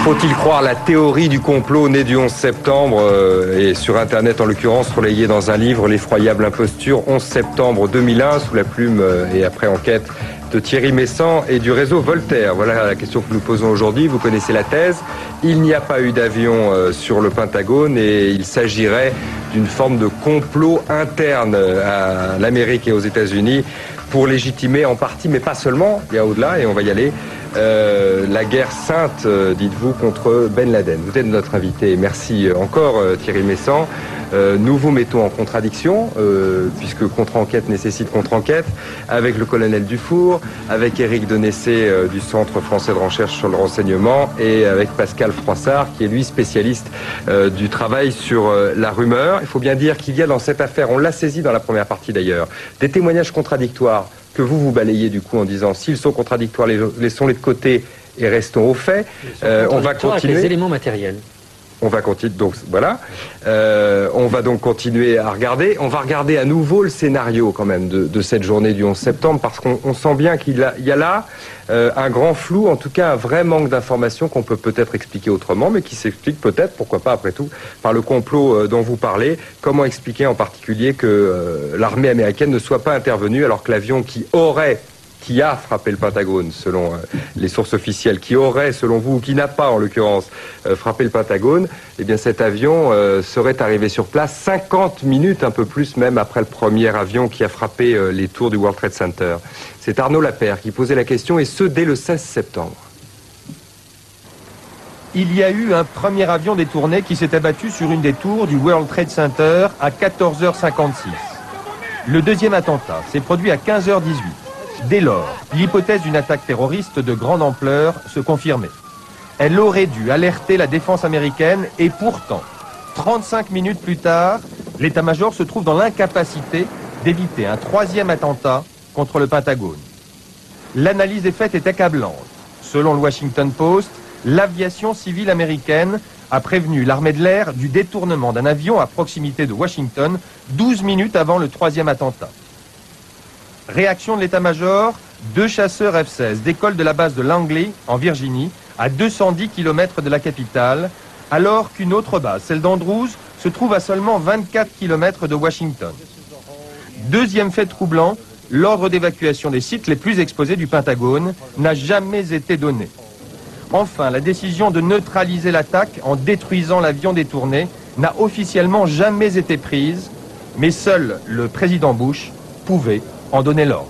Faut-il croire la théorie du complot née du 11 septembre et sur Internet en l'occurrence, relayée dans un livre, L'effroyable imposture, 11 septembre 2001, sous la plume et après enquête de Thierry Messant et du réseau Voltaire. Voilà la question que nous posons aujourd'hui. Vous connaissez la thèse. Il n'y a pas eu d'avion sur le Pentagone et il s'agirait d'une forme de complot interne à l'Amérique et aux États-Unis pour légitimer en partie, mais pas seulement, il y a au-delà et on va y aller, la guerre sainte, dites-vous, contre Ben Laden. Vous êtes notre invité. Merci encore Thierry Messant. Nous vous mettons en contradiction, puisque contre-enquête nécessite contre-enquête, avec le colonel Dufour, avec Éric Denessé du Centre français de recherche sur le renseignement et avec Pascal Froissart, qui est lui spécialiste du travail sur la rumeur. Il faut bien dire qu'il y a dans cette affaire, on l'a saisi dans la première partie d'ailleurs, des témoignages contradictoires que vous balayez du coup en disant s'ils sont contradictoires, laissons-les de côté et restons au fait. On va continuer. Avec les éléments matériels. On va continuer, donc voilà. On va donc continuer à regarder. On va regarder à nouveau le scénario quand même de cette journée du 11 septembre parce qu'on sent bien qu'il y a là un grand flou, en tout cas un vrai manque d'informations qu'on peut peut-être expliquer autrement, mais qui s'explique peut-être, pourquoi pas après tout, par le complot dont vous parlez. Comment expliquer en particulier que l'armée américaine ne soit pas intervenue alors que l'avion qui a frappé le Pentagone, selon les sources officielles, qui aurait, selon vous, ou qui n'a pas, en l'occurrence, frappé le Pentagone, eh bien cet avion serait arrivé sur place 50 minutes, un peu plus même, après le premier avion qui a frappé les tours du World Trade Center. C'est Arnaud Lapère qui posait la question, et ce, dès le 16 septembre. Il y a eu un premier avion détourné qui s'est abattu sur une des tours du World Trade Center à 14h56. Le deuxième attentat s'est produit à 15h18. Dès lors, l'hypothèse d'une attaque terroriste de grande ampleur se confirmait. Elle aurait dû alerter la défense américaine et pourtant, 35 minutes plus tard, l'état-major se trouve dans l'incapacité d'éviter un troisième attentat contre le Pentagone. L'analyse des faits est accablante. Selon le Washington Post, l'aviation civile américaine a prévenu l'armée de l'air du détournement d'un avion à proximité de Washington 12 minutes avant le troisième attentat. Réaction de l'état-major, 2 chasseurs F-16 décollent de la base de Langley, en Virginie, à 210 km de la capitale, alors qu'une autre base, celle d'Andrews, se trouve à seulement 24 km de Washington. Deuxième fait troublant, l'ordre d'évacuation des sites les plus exposés du Pentagone n'a jamais été donné. Enfin, la décision de neutraliser l'attaque en détruisant l'avion détourné n'a officiellement jamais été prise, mais seul le président Bush pouvait en donner l'ordre.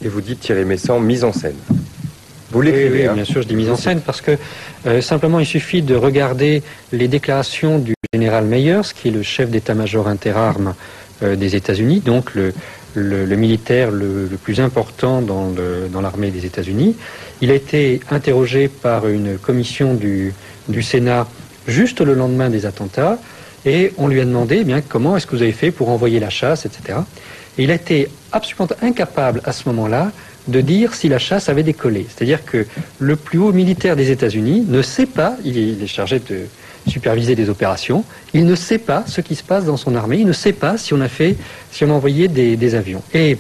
Et vous dites, Thierry Messant, mise en scène. Vous l'écrivez, oui, hein. Bien sûr, je dis mise en scène parce que simplement il suffit de regarder les déclarations du général Myers, qui est le chef d'état-major interarmes des États-Unis, donc le militaire le plus important dans l'armée des États-Unis. Il a été interrogé par une commission du Sénat juste le lendemain des attentats et on lui a demandé eh bien, comment est-ce que vous avez fait pour envoyer la chasse, etc. Et il a été absolument incapable à ce moment-là de dire si la chasse avait décollé. C'est-à-dire que le plus haut militaire des États-Unis ne sait pas, il est chargé de superviser des opérations, il ne sait pas ce qui se passe dans son armée, il ne sait pas si on a envoyé des avions. Et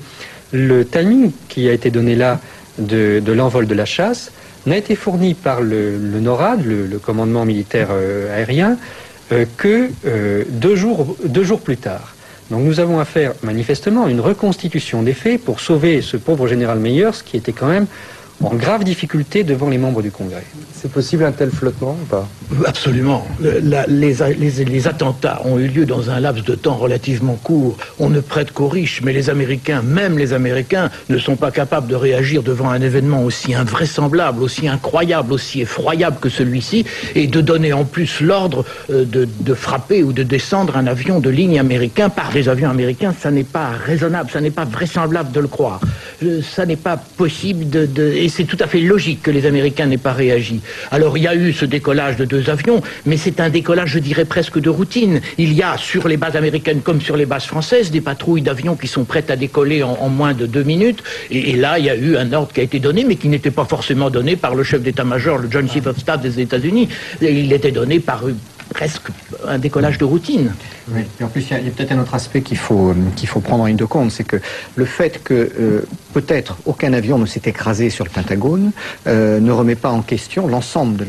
le timing qui a été donné là de l'envol de la chasse n'a été fourni par le NORAD, le commandement militaire aérien, que 2 jours plus tard. Donc nous avons affaire manifestement à une reconstitution des faits pour sauver ce pauvre général Myers qui était quand même en grave difficulté devant les membres du Congrès. C'est possible un tel flottement ou pas? Absolument. Les attentats ont eu lieu dans un laps de temps relativement court. On ne prête qu'aux riches, mais les Américains, même les Américains, ne sont pas capables de réagir devant un événement aussi invraisemblable, aussi incroyable, aussi effroyable que celui-ci, et de donner en plus l'ordre de frapper ou de descendre un avion de ligne américain par des avions américains. Ça n'est pas raisonnable, ça n'est pas vraisemblable de le croire. Ça n'est pas possible et c'est tout à fait logique que les Américains n'aient pas réagi. Alors il y a eu ce décollage de 2 avions, mais c'est un décollage, je dirais, presque de routine. Il y a sur les bases américaines comme sur les bases françaises des patrouilles d'avions qui sont prêtes à décoller en moins de 2 minutes. Et là, il y a eu un ordre qui a été donné, mais qui n'était pas forcément donné par le chef d'état-major, le Joint Chief of Staff des États-Unis. Il était donné par presque un décollage de routine. Oui. Et en plus, il y a peut-être un autre aspect qu'il faut prendre en ligne de compte, c'est que le fait que peut-être aucun avion ne s'est écrasé sur le Pentagone ne remet pas en question l'ensemble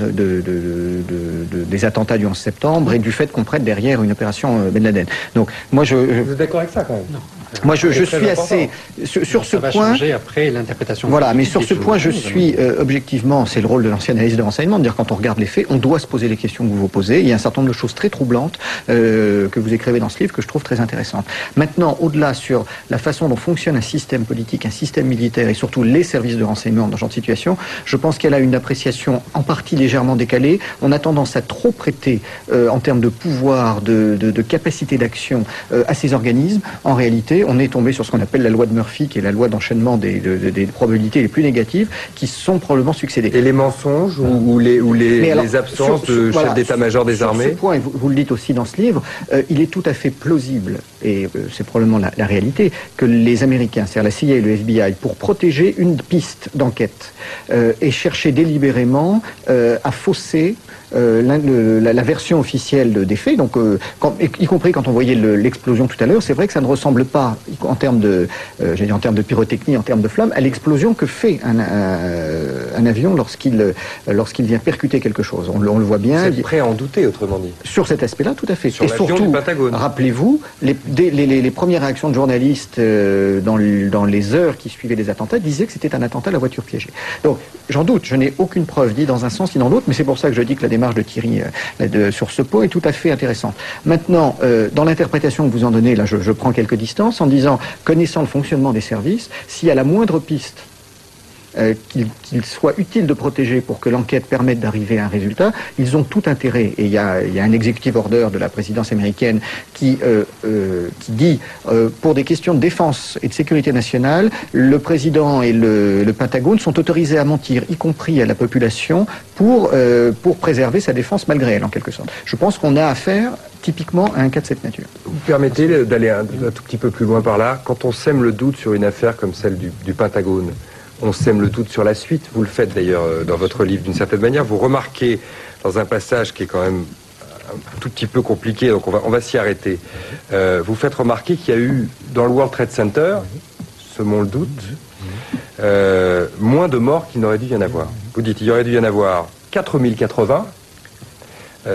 des attentats du 11 septembre et du fait qu'on prête derrière une opération Ben Laden. Donc, moi, Vous êtes d'accord avec ça, quand même? Non. Moi, je suis assez sur ce va point. changer après l'interprétation. Voilà, mais sur ce point, je suis objectivement, c'est le rôle de l'ancien analyste de renseignement, de dire quand on regarde les faits, on doit se poser les questions que vous vous posez. Il y a un certain nombre de choses très troublantes que vous écrivez dans ce livre que je trouve très intéressantes. Maintenant, au-delà sur la façon dont fonctionne un système politique, un système militaire et surtout les services de renseignement dans ce genre de situation, je pense qu'elle a une appréciation en partie légèrement décalée. On a tendance à trop prêter en termes de pouvoir, de capacité d'action à ces organismes. En réalité, on est tombé sur ce qu'on appelle la loi de Murphy, qui est la loi d'enchaînement des probabilités les plus négatives, qui sont probablement succédées. Et les mensonges ou les absences de chef d'état-major des armées? Sur ce point, et vous le dites aussi dans ce livre, il est tout à fait plausible, et c'est probablement la réalité, que les Américains, c'est-à-dire la CIA et le FBI, pour protéger une piste d'enquête, aient cherché délibérément à fausser la version officielle des faits, donc y compris quand on voyait l'explosion tout à l'heure, c'est vrai que ça ne ressemble pas en termes de pyrotechnie, en termes de flammes, à l'explosion que fait un avion lorsqu'il vient percuter quelque chose. On le voit bien. Vous êtes prêt à en douter, autrement dit. Sur cet aspect-là, tout à fait. Sur l'avion du Pentagone. Rappelez-vous, les premières réactions de journalistes dans les heures qui suivaient les attentats disaient que c'était un attentat à la voiture piégée. Donc, j'en doute, je n'ai aucune preuve, ni dans un sens ni dans l'autre, mais c'est pour ça que je dis que la démarche de Thierry sur ce point est tout à fait intéressante. Maintenant, dans l'interprétation que vous en donnez, là je prends quelques distances en disant, connaissant le fonctionnement des services, s'il y a la moindre piste qu'il soit utile de protéger pour que l'enquête permette d'arriver à un résultat, ils ont tout intérêt. Et il y a un executive order de la présidence américaine qui dit, pour des questions de défense et de sécurité nationale, le président et le Pentagone sont autorisés à mentir, y compris à la population, pour préserver sa défense malgré elle, en quelque sorte. Je pense qu'on a affaire typiquement à un cas de cette nature. Vous permettez d'aller un tout petit peu plus loin par là. Quand on sème le doute sur une affaire comme celle du Pentagone, on sème le doute sur la suite. Vous le faites d'ailleurs dans votre livre d'une certaine manière. Vous remarquez dans un passage qui est quand même un tout petit peu compliqué, donc on va s'y arrêter. Vous faites remarquer qu'il y a eu dans le World Trade Center, semons le doute, moins de morts qu'il n'aurait dû y en avoir. Vous dites il y aurait dû y en avoir 4080,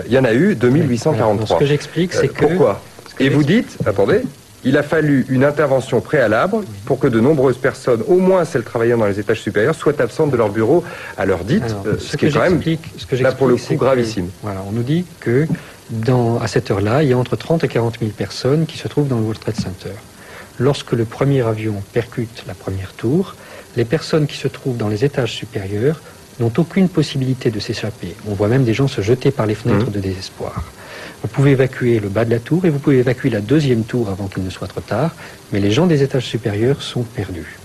il y en a eu 2843. Ce que j'explique, c'est que... Pourquoi? Et vous dites, attendez, il a fallu une intervention préalable pour que de nombreuses personnes, au moins celles travaillant dans les étages supérieurs, soient absentes de leur bureau à l'heure dite, ce qui est quand même, là pour le coup, gravissime. Voilà, on nous dit que à cette heure-là, il y a entre 30 et 40 000 personnes qui se trouvent dans le World Trade Center. Lorsque le premier avion percute la première tour, les personnes qui se trouvent dans les étages supérieurs n'ont aucune possibilité de s'échapper. On voit même des gens se jeter par les fenêtres de désespoir. Vous pouvez évacuer le bas de la tour et vous pouvez évacuer la deuxième tour avant qu'il ne soit trop tard, mais les gens des étages supérieurs sont perdus.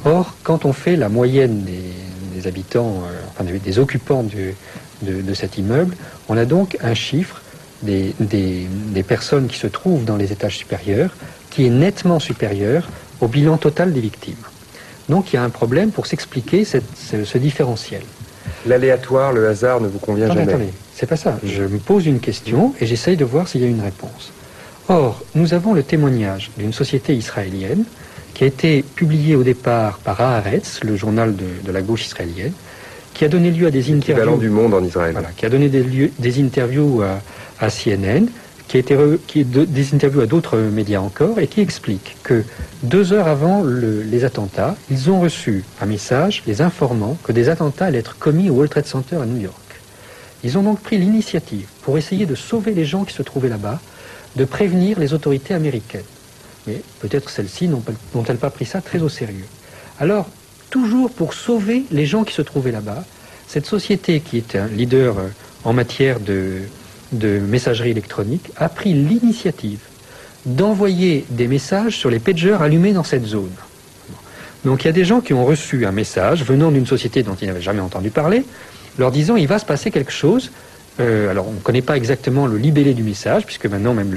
Or, quand on fait la moyenne des habitants, des occupants de cet immeuble, on a donc un chiffre des personnes qui se trouvent dans les étages supérieurs qui est nettement supérieur au bilan total des victimes. Donc il y a un problème pour s'expliquer ce différentiel. L'aléatoire, le hasard ne vous convient jamais. Attendez, c'est pas ça. Je me pose une question et j'essaye de voir s'il y a une réponse. Or, nous avons le témoignage d'une société israélienne qui a été publiée au départ par Haaretz, le journal de la gauche israélienne, qui a donné lieu à des interviews... L'équivalent du Monde en Israël. Voilà, qui a donné des interviews à CNN, des interviews à d'autres médias encore, et qui explique que 2 heures avant les attentats, ils ont reçu un message les informant que des attentats allaient être commis au World Trade Center à New York. Ils ont donc pris l'initiative, pour essayer de sauver les gens qui se trouvaient là-bas, de prévenir les autorités américaines. Mais peut-être celles-ci n'ont-elles pas pris ça très au sérieux. Alors, toujours pour sauver les gens qui se trouvaient là-bas, cette société qui est un leader en matière de messagerie électronique, a pris l'initiative d'envoyer des messages sur les pagers allumés dans cette zone. Donc il y a des gens qui ont reçu un message venant d'une société dont ils n'avaient jamais entendu parler, leur disant il va se passer quelque chose. Alors on ne connaît pas exactement le libellé du message, puisque maintenant même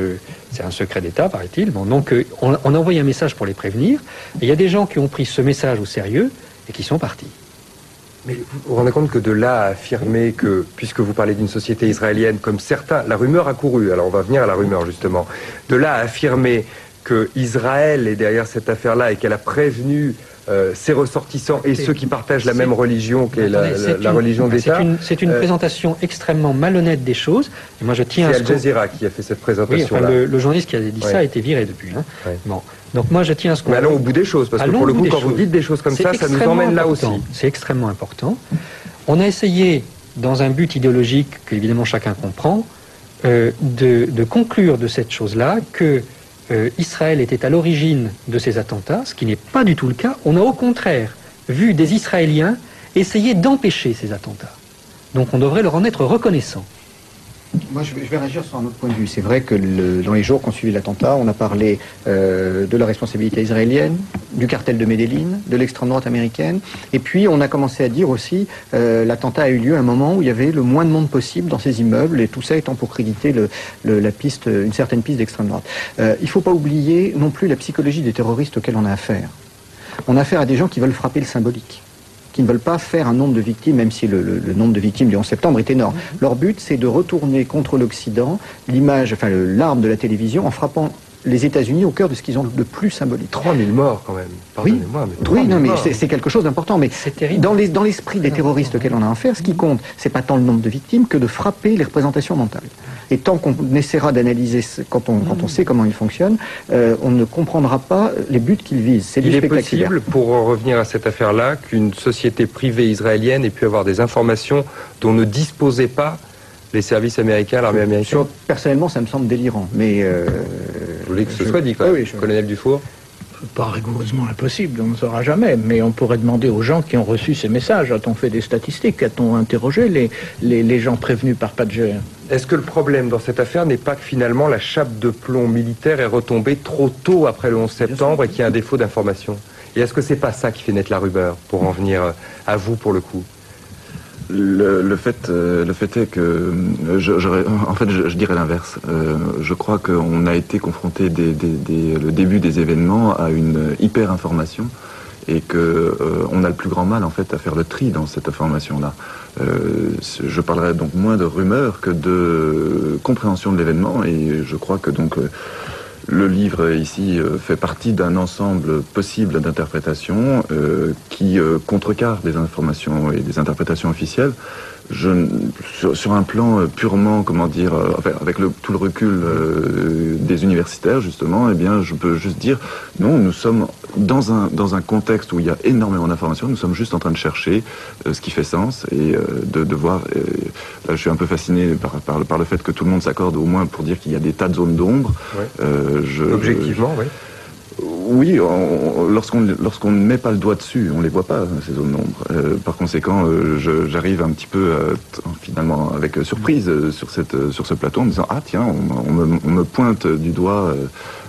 c'est un secret d'État, paraît-il. Bon, donc on a envoyé un message pour les prévenir, et il y a des gens qui ont pris ce message au sérieux et qui sont partis. Mais vous vous rendez compte que de là à affirmer que, puisque vous parlez d'une société israélienne comme certains, la rumeur a couru, alors on va venir à la rumeur justement, de là à affirmer que Israël est derrière cette affaire-là et qu'elle a prévenu ses ressortissants et ceux qui partagent la même religion qu'est la religion d'État. C'est une présentation extrêmement malhonnête des choses. Et moi, je tiens c'est Al Jazeera qui a fait cette présentation-là. Oui, le journaliste qui a dit ça a été viré depuis. Hein. Ouais. Bon. Donc moi, je tiens à ce qu'on... Mais allons au bout des choses, parce que pour le coup, quand vous dites des choses comme ça nous emmène là aussi. C'est extrêmement important. On a essayé, dans un but idéologique qu'évidemment chacun comprend, de conclure de cette chose-là que Israël était à l'origine de ces attentats, ce qui n'est pas du tout le cas. On a au contraire vu des Israéliens essayer d'empêcher ces attentats. Donc on devrait leur en être reconnaissant. Moi, je vais réagir sur un autre point de vue. C'est vrai que dans les jours qui ont suivi l'attentat, on a parlé de la responsabilité israélienne, du cartel de Medellín, de l'extrême droite américaine, et puis on a commencé à dire aussi l'attentat a eu lieu à un moment où il y avait le moins de monde possible dans ces immeubles, et tout ça étant pour créditer une certaine piste d'extrême droite. Il ne faut pas oublier non plus la psychologie des terroristes auxquels on a affaire. On a affaire à des gens qui veulent frapper le symbolique, qui ne veulent pas faire un nombre de victimes, même si le nombre de victimes du 11 septembre est énorme. Leur but, c'est de retourner contre l'Occident l'arme de la télévision en frappant les États-Unis au cœur de ce qu'ils ont de plus symbolique. 3000 morts quand même, pardonnez-moi. Oui, non, mais c'est quelque chose d'important. Mais dans l'esprit des terroristes auxquels on a affaire, ce qui compte, c'est pas tant le nombre de victimes que de frapper les représentations mentales. Et tant qu'on essaiera d'analyser, quand on sait comment ils fonctionnent, on ne comprendra pas les buts qu'ils visent. C'est Il est possible, pour revenir à cette affaire-là, qu'une société privée israélienne ait pu avoir des informations dont ne disposaient pas les services américains, l'armée américaine. Personnellement, ça me semble délirant, mais... je voulais que ce soit dit, quand même, colonel Dufour. Pas rigoureusement impossible, on ne saura jamais, mais on pourrait demander aux gens qui ont reçu ces messages, a-t-on fait des statistiques, a-t-on interrogé les gens prévenus par Pager? Est-ce que le problème dans cette affaire n'est pas que finalement la chape de plomb militaire est retombée trop tôt après le 11 septembre et qu'il y a un défaut d'information? Et est-ce que c'est pas ça qui fait naître la rumeur, pour en venir à vous pour le coup? Le fait est que je dirais l'inverse. Je crois qu'on a été confronté le début des événements à une hyper information et que on a le plus grand mal en fait à faire le tri dans cette information-là. Je parlerai donc moins de rumeurs que de compréhension de l'événement et je crois que donc le livre ici fait partie d'un ensemble possible d'interprétations qui contrecarrent des informations et des interprétations officielles. Sur un plan purement, comment dire, avec tout le recul des universitaires justement, eh bien, je peux juste dire non, nous sommes dans un contexte où il y a énormément d'informations. Nous sommes juste en train de chercher ce qui fait sens et de voir. Là, je suis un peu fasciné par le fait que tout le monde s'accorde au moins pour dire qu'il y a des tas de zones d'ombre. Ouais. Objectivement, oui. Oui, lorsqu'on ne met pas le doigt dessus, on les voit pas, ces zones d'ombre. Par conséquent, j'arrive un petit peu, finalement, avec surprise sur ce plateau, en me disant, ah tiens, on me pointe du doigt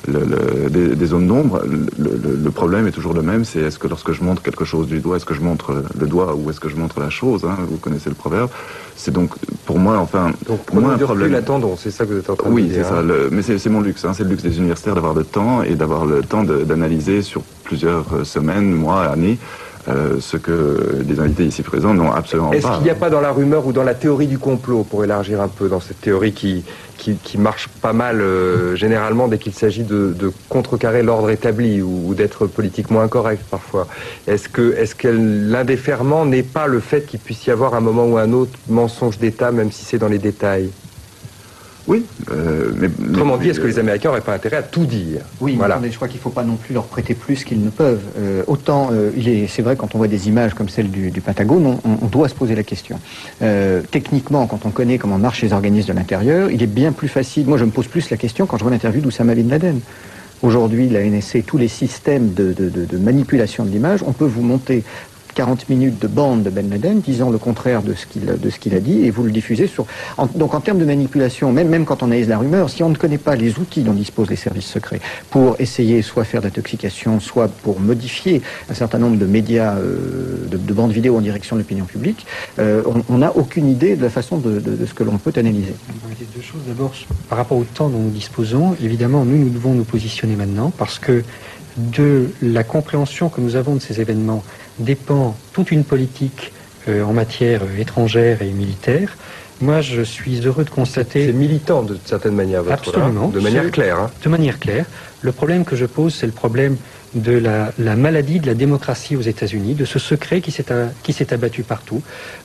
des zones d'ombre. Le problème est toujours le même, c'est est-ce que lorsque je montre quelque chose du doigt, est-ce que je montre le doigt ou est-ce que je montre la chose, hein, vous connaissez le proverbe. C'est donc, pour moi, enfin... Donc, pour moi, un problème... l'attendons, c'est ça que vous êtes en train de dire. Oui, c'est ça. Mais c'est mon luxe, hein, c'est le luxe des universitaires d'avoir le temps et d'avoir le temps d'analyser sur plusieurs semaines, mois, années, ce que les invités ici présents n'ont absolument pas. Est-ce qu'il n'y a pas dans la rumeur ou dans la théorie du complot, pour élargir un peu dans cette théorie qui marche pas mal généralement dès qu'il s'agit de contrecarrer l'ordre établi ou d'être politiquement incorrect parfois, est-ce que l'un des ferments n'est pas le fait qu'il puisse y avoir un moment ou un autre mensonge d'État, même si c'est dans les détails? Oui, mais autrement dit, est-ce que les Américains n'auraient pas intérêt à tout dire? Oui, voilà. Mais je crois qu'il ne faut pas non plus leur prêter plus qu'ils ne peuvent. Autant, c'est vrai, quand on voit des images comme celle du Pentagone, on doit se poser la question. Techniquement, quand on connaît comment marchent les organismes de l'intérieur, il est bien plus facile. Moi, je me pose plus la question quand je vois l'interview d'Oussama Bin Laden. Aujourd'hui, la NSC, tous les systèmes de manipulation de l'image, on peut vous monter 40 minutes de bande de Ben Laden disant le contraire de ce qu'il a dit et vous le diffusez sur... Donc en termes de manipulation, même quand on analyse la rumeur, si on ne connaît pas les outils dont disposent les services secrets pour essayer soit faire d'intoxication, soit pour modifier un certain nombre de médias, de bandes vidéo en direction de l'opinion publique, on n'a aucune idée de la façon de ce que l'on peut analyser. Deux choses. D'abord, par rapport au temps dont nous disposons, évidemment, nous devons nous positionner maintenant parce que de la compréhension que nous avons de ces événements dépend toute une politique en matière étrangère et militaire. Moi, je suis heureux de constater... C'est militant de certaine manière, votre Absolument. de manière claire. Hein. De manière claire. Le problème que je pose, c'est le problème de la maladie de la démocratie aux États-Unis, de ce secret qui s'est abattu partout,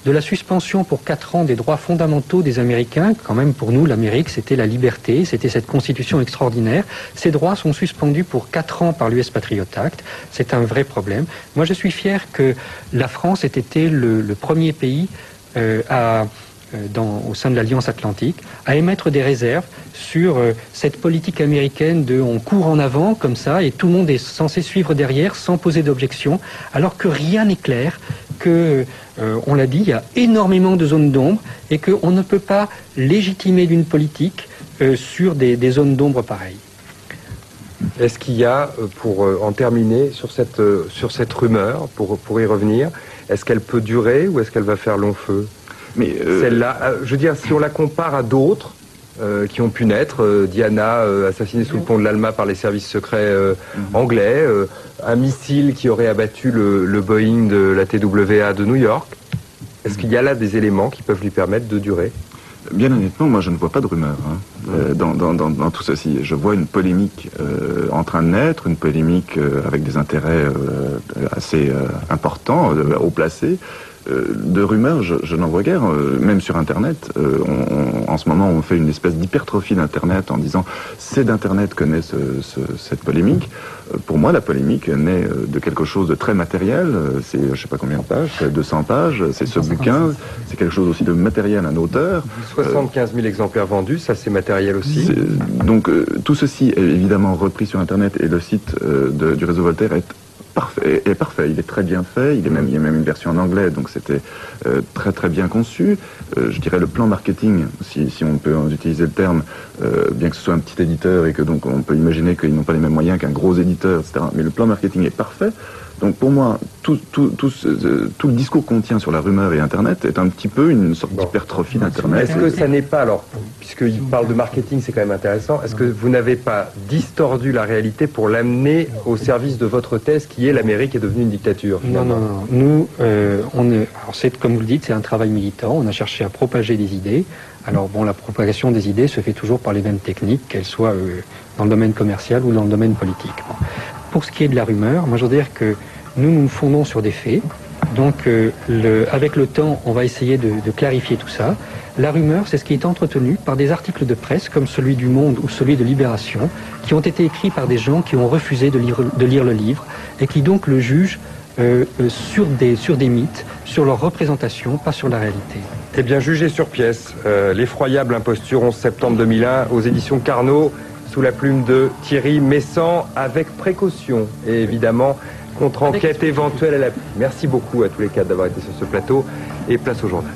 de la suspension pour 4 ans des droits fondamentaux des Américains. Quand même, pour nous, l'Amérique, c'était la liberté, c'était cette constitution extraordinaire. Ces droits sont suspendus pour 4 ans par l'US Patriot Act. C'est un vrai problème. Moi, je suis fier que la France ait été le premier pays au sein de l'Alliance Atlantique, à émettre des réserves sur cette politique américaine de on court en avant comme ça et tout le monde est censé suivre derrière sans poser d'objection, alors que rien n'est clair, que, on l'a dit, il y a énormément de zones d'ombre et qu'on ne peut pas légitimer d'une politique sur des zones d'ombre pareilles. Est-ce qu'il y a, pour en terminer, sur cette rumeur, pour y revenir, est-ce qu'elle peut durer ou est-ce qu'elle va faire long feu ? Mais celle-là, je veux dire, si on la compare à d'autres qui ont pu naître, Diana assassinée sous le pont de l'Alma par les services secrets anglais, un missile qui aurait abattu le Boeing de la TWA de New York, est-ce qu'il y a là des éléments qui peuvent lui permettre de durer ? Bien honnêtement, moi je ne vois pas de rumeur dans tout ceci. Je vois une polémique en train de naître, une polémique avec des intérêts assez importants, haut placés. De rumeurs, je n'en vois guère. Même sur Internet, en ce moment, on fait une espèce d'hypertrophie d'Internet en disant c'est d'Internet que naît cette polémique. Pour moi, la polémique naît de quelque chose de très matériel. C'est, je ne sais pas combien de pages, 200 pages. C'est ce bouquin. C'est quelque chose aussi de matériel, un auteur. 75 000 exemplaires vendus, ça c'est matériel aussi. Donc tout ceci est évidemment repris sur Internet et le site du réseau Voltaire est parfait, il est très bien fait, il y a même une version en anglais, donc c'était très très bien conçu. Je dirais le plan marketing, si on peut utiliser le terme, bien que ce soit un petit éditeur et que donc on peut imaginer qu'ils n'ont pas les mêmes moyens qu'un gros éditeur, etc. Mais le plan marketing est parfait. Donc pour moi, tout le discours qu'on tient sur la rumeur et Internet est un petit peu une sorte d'hypertrophie d'Internet. Est-ce que ça n'est pas, alors, puisqu'il parle de marketing, c'est quand même intéressant, est-ce que vous n'avez pas distordu la réalité pour l'amener au service de votre thèse qui est l'Amérique est devenue une dictature? Non. Nous, alors c'est, comme vous le dites, c'est un travail militant. On a cherché à propager des idées. Alors bon, la propagation des idées se fait toujours par les mêmes techniques, qu'elles soient dans le domaine commercial ou dans le domaine politique. Bon. Pour ce qui est de la rumeur, moi je veux dire que nous nous fondons sur des faits. Donc avec le temps, on va essayer de clarifier tout ça. La rumeur, c'est ce qui est entretenu par des articles de presse comme celui du Monde ou celui de Libération, qui ont été écrits par des gens qui ont refusé de lire le livre et qui donc le jugent sur des mythes, sur leur représentation, pas sur la réalité. Eh bien, jugé sur pièce, l'effroyable imposture 11 septembre 2001 aux éditions Carnot, sous la plume de Thierry Messant, avec précaution et évidemment contre-enquête éventuelle à l'appui. Merci beaucoup à tous les quatre d'avoir été sur ce plateau et place au journal.